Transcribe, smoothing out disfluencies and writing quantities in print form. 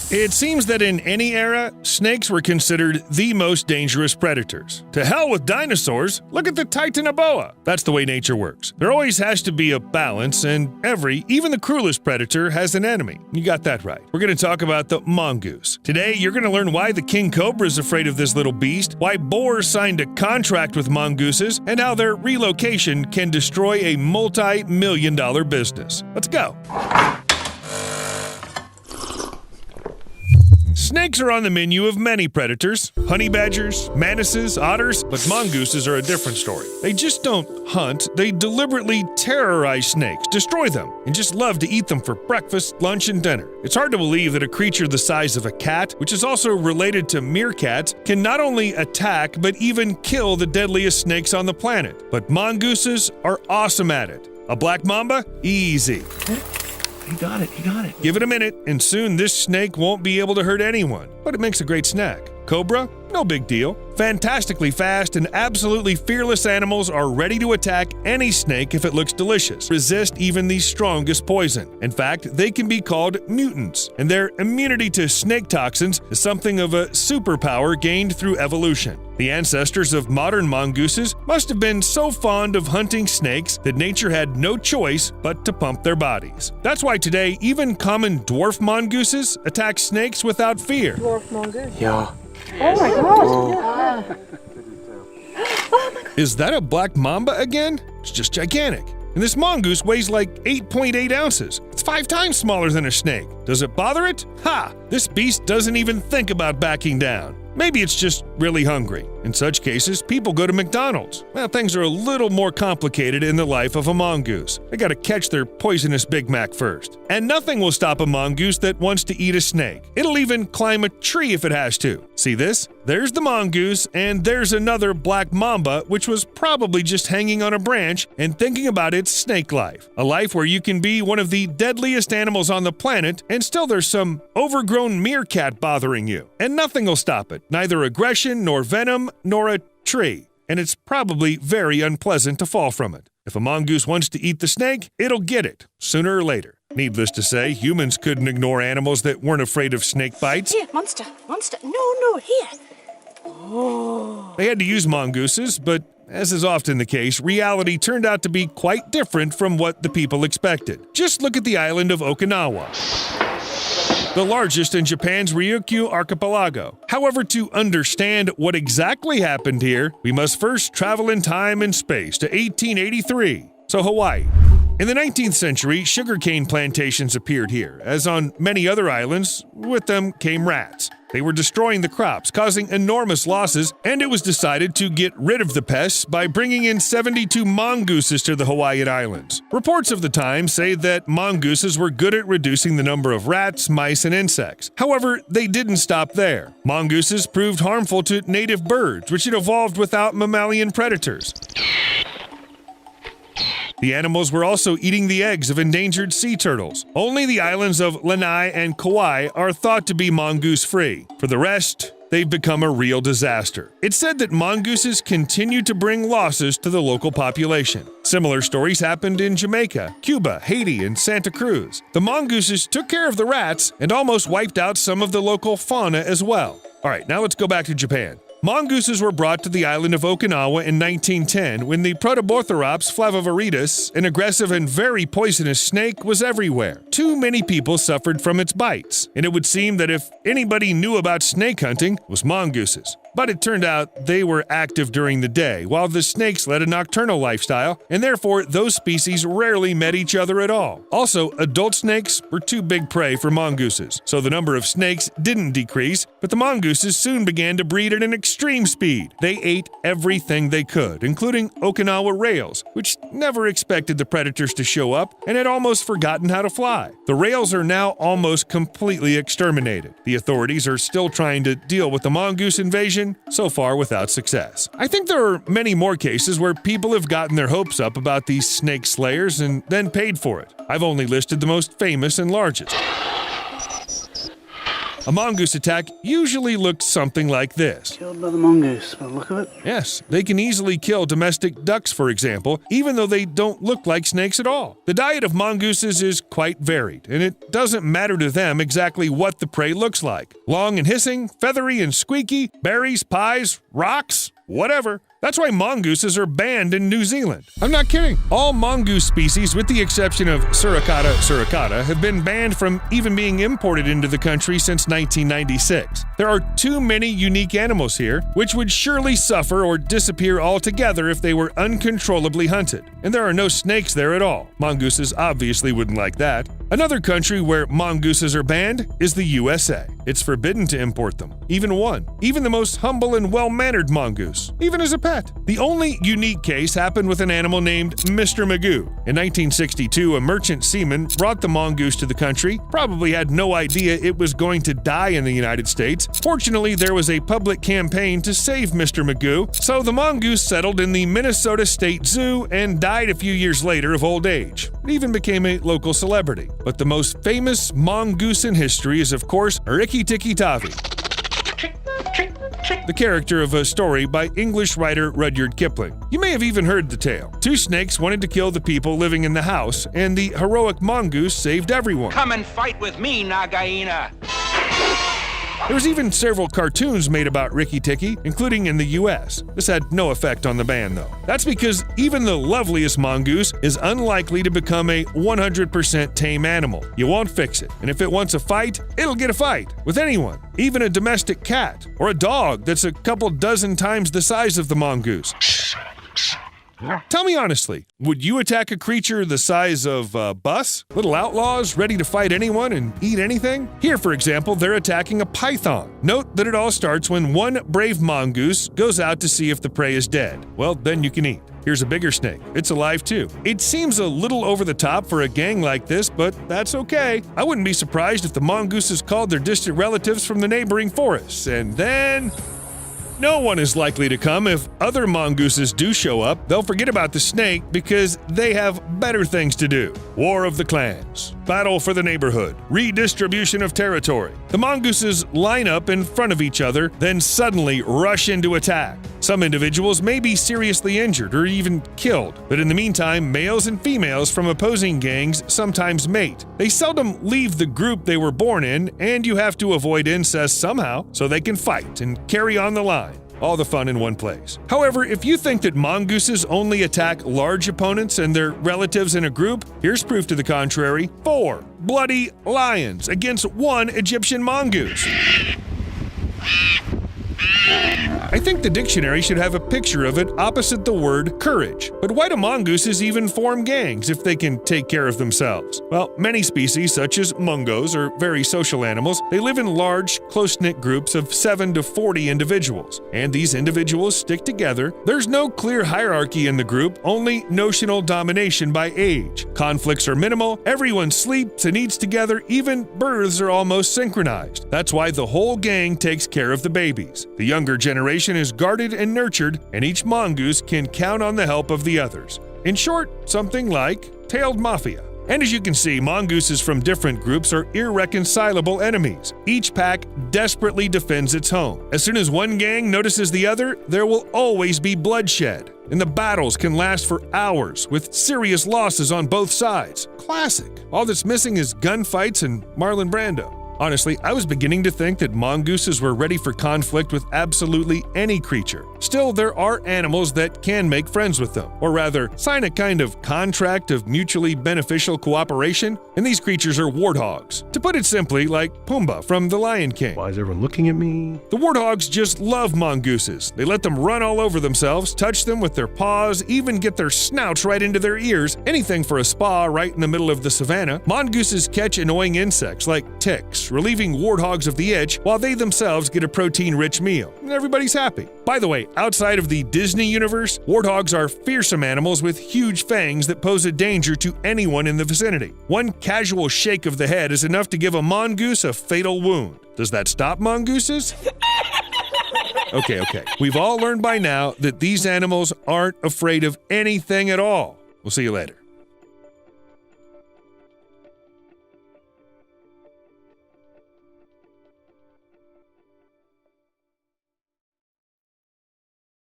It seems that in any era, snakes were considered the most dangerous predators. To hell with dinosaurs, look at the Titanoboa. That's the way nature works. There always has to be a balance, and even the cruelest predator has an enemy. You got that right. We're going to talk about the mongoose. Today, you're going to learn why the king cobra is afraid of this little beast, why boars signed a contract with mongooses, and how their relocation can destroy a multi-million-dollar business. Let's go. Snakes are on the menu of many predators. Honey badgers, manises, otters, but mongooses are a different story. They just don't hunt, they deliberately terrorize snakes, destroy them, and just love to eat them for breakfast, lunch, and dinner. It's hard to believe that a creature the size of a cat, which is also related to meerkats, can not only attack but even kill the deadliest snakes on the planet. But mongooses are awesome at it. A black mamba? Easy. He got it. Give it a minute, and soon this snake won't be able to hurt anyone. But it makes a great snack. Cobra? No big deal. Fantastically fast and absolutely fearless animals are ready to attack any snake if it looks delicious. Resist even the strongest poison. In fact, they can be called mutants, and their immunity to snake toxins is something of a superpower gained through evolution. The ancestors of modern mongooses must have been so fond of hunting snakes that nature had no choice but to pump their bodies. That's why today, even common dwarf mongooses attack snakes without fear. Dwarf mongoose. Yeah. Oh my gosh. Is that a black mamba again? It's just gigantic. And this mongoose weighs like 8.8 ounces. It's 5 times smaller than a snake. Does it bother it? Ha! This beast doesn't even think about backing down. Maybe it's just really hungry. In such cases, people go to McDonald's. Well, things are a little more complicated in the life of a mongoose. They gotta catch their poisonous Big Mac first. And nothing will stop a mongoose that wants to eat a snake. It'll even climb a tree if it has to. See this? There's the mongoose, and there's another black mamba, which was probably just hanging on a branch and thinking about its snake life. A life where you can be one of the deadliest animals on the planet, and still there's some overgrown meerkat bothering you. And nothing will stop it. Neither aggression, nor venom, nor a tree. And it's probably very unpleasant to fall from it. If a mongoose wants to eat the snake, it'll get it, sooner or later. Needless to say, humans couldn't ignore animals that weren't afraid of snake bites. Here, monster. No, here. Oh. They had to use mongooses, but as is often the case, reality turned out to be quite different from what the people expected. Just look at the island of Okinawa, the largest in Japan's Ryukyu archipelago. However, to understand what exactly happened here, we must first travel in time and space to 1883. So Hawaii. In the 19th century, sugarcane plantations appeared here. As on many other islands, with them came rats. They were destroying the crops, causing enormous losses, and it was decided to get rid of the pests by bringing in 72 mongooses to the Hawaiian Islands. Reports of the time say that mongooses were good at reducing the number of rats, mice, and insects. However, they didn't stop there. Mongooses proved harmful to native birds, which had evolved without mammalian predators. The animals were also eating the eggs of endangered sea turtles. Only the islands of Lanai and Kauai are thought to be mongoose-free. For the rest, they've become a real disaster. It's said that mongooses continue to bring losses to the local population. Similar stories happened in Jamaica, Cuba, Haiti, and Santa Cruz. The mongooses took care of the rats and almost wiped out some of the local fauna as well. All right, now let's go back to Japan. Mongooses were brought to the island of Okinawa in 1910 when the Protoborthops flavoviridis, an aggressive and very poisonous snake, was everywhere. Too many people suffered from its bites, and it would seem that if anybody knew about snake hunting, it was mongooses. But it turned out they were active during the day, while the snakes led a nocturnal lifestyle, and therefore those species rarely met each other at all. Also, adult snakes were too big prey for mongooses, so the number of snakes didn't decrease, but the mongooses soon began to breed at an extreme speed. They ate everything they could, including Okinawa rails, which never expected the predators to show up and had almost forgotten how to fly. The rails are now almost completely exterminated. The authorities are still trying to deal with the mongoose invasion, so far without success. I think there are many more cases where people have gotten their hopes up about these snake slayers and then paid for it. I've only listed the most famous and largest. A mongoose attack usually looks something like this. Killed by the mongoose, by the look of it. Yes, they can easily kill domestic ducks, for example, even though they don't look like snakes at all. The diet of mongooses is quite varied, and it doesn't matter to them exactly what the prey looks like. Long and hissing, feathery and squeaky, berries, pies, rocks, whatever. That's why mongooses are banned in New Zealand. I'm not kidding. All mongoose species, with the exception of Suricata suricata, have been banned from even being imported into the country since 1996. There are too many unique animals here, which would surely suffer or disappear altogether if they were uncontrollably hunted. And there are no snakes there at all. Mongooses obviously wouldn't like that. Another country where mongooses are banned is the USA. It's forbidden to import them, even one, even the most humble and well-mannered mongoose, even as a pet. The only unique case happened with an animal named Mr. Magoo. In 1962, a merchant seaman brought the mongoose to the country, probably had no idea it was going to die in the United States. Fortunately, there was a public campaign to save Mr. Magoo, so the mongoose settled in the Minnesota State Zoo and died a few years later of old age. It even became a local celebrity. But the most famous mongoose in history is, of course, Rikki-Tikki-Tavi, the character of a story by English writer Rudyard Kipling. You may have even heard the tale. Two snakes wanted to kill the people living in the house, and the heroic mongoose saved everyone. Come and fight with me, Nagaina! There was even several cartoons made about Rikki-Tikki, including in the US. This had no effect on the ban, though. That's because even the loveliest mongoose is unlikely to become a 100% tame animal. You won't fix it, and if it wants a fight, it'll get a fight with anyone, even a domestic cat or a dog that's a couple dozen times the size of the mongoose. Tell me honestly, would you attack a creature the size of a bus? Little outlaws ready to fight anyone and eat anything? Here, for example, they're attacking a python. Note that it all starts when one brave mongoose goes out to see if the prey is dead. Well, then you can eat. Here's a bigger snake. It's alive too. It seems a little over the top for a gang like this, but that's okay. I wouldn't be surprised if the mongooses called their distant relatives from the neighboring forests, and then no one is likely to come. If other mongooses do show up, they'll forget about the snake because they have better things to do. War of the clans, battle for the neighborhood, redistribution of territory. The mongooses line up in front of each other, then suddenly rush into attack. Some individuals may be seriously injured or even killed, but in the meantime, males and females from opposing gangs sometimes mate. They seldom leave the group they were born in, and you have to avoid incest somehow so they can fight and carry on the line. All the fun in one place. However, if you think that mongooses only attack large opponents and their relatives in a group, here's proof to the contrary. 4 bloody lions against 1 Egyptian mongoose. I think the dictionary should have a picture of it opposite the word courage. But why do mongooses even form gangs if they can take care of themselves? Well, many species, such as mungos, are very social animals. They live in large, close-knit groups of 7 to 40 individuals, and these individuals stick together. There's no clear hierarchy in the group, only notional domination by age. Conflicts are minimal, everyone sleeps and eats together, even births are almost synchronized. That's why the whole gang takes care of the babies. The younger generation is guarded and nurtured, and each mongoose can count on the help of the others. In short, something like tailed mafia. And as you can see, mongooses from different groups are irreconcilable enemies. Each pack desperately defends its home. As soon as one gang notices the other, there will always be bloodshed. And the battles can last for hours, with serious losses on both sides. Classic. All that's missing is gunfights and Marlon Brando. Honestly, I was beginning to think that mongooses were ready for conflict with absolutely any creature. Still, there are animals that can make friends with them, or rather, sign a kind of contract of mutually beneficial cooperation, and these creatures are warthogs. To put it simply, like Pumbaa from The Lion King. Why is everyone looking at me? The warthogs just love mongooses. They let them run all over themselves, touch them with their paws, even get their snouts right into their ears, anything for a spa right in the middle of the savannah. Mongooses catch annoying insects like ticks, relieving warthogs of the itch, while they themselves get a protein-rich meal. And everybody's happy. By the way, outside of the Disney universe, warthogs are fearsome animals with huge fangs that pose a danger to anyone in the vicinity. One casual shake of the head is enough to give a mongoose a fatal wound. Does that stop mongooses? Okay. We've all learned by now that these animals aren't afraid of anything at all. We'll see you later.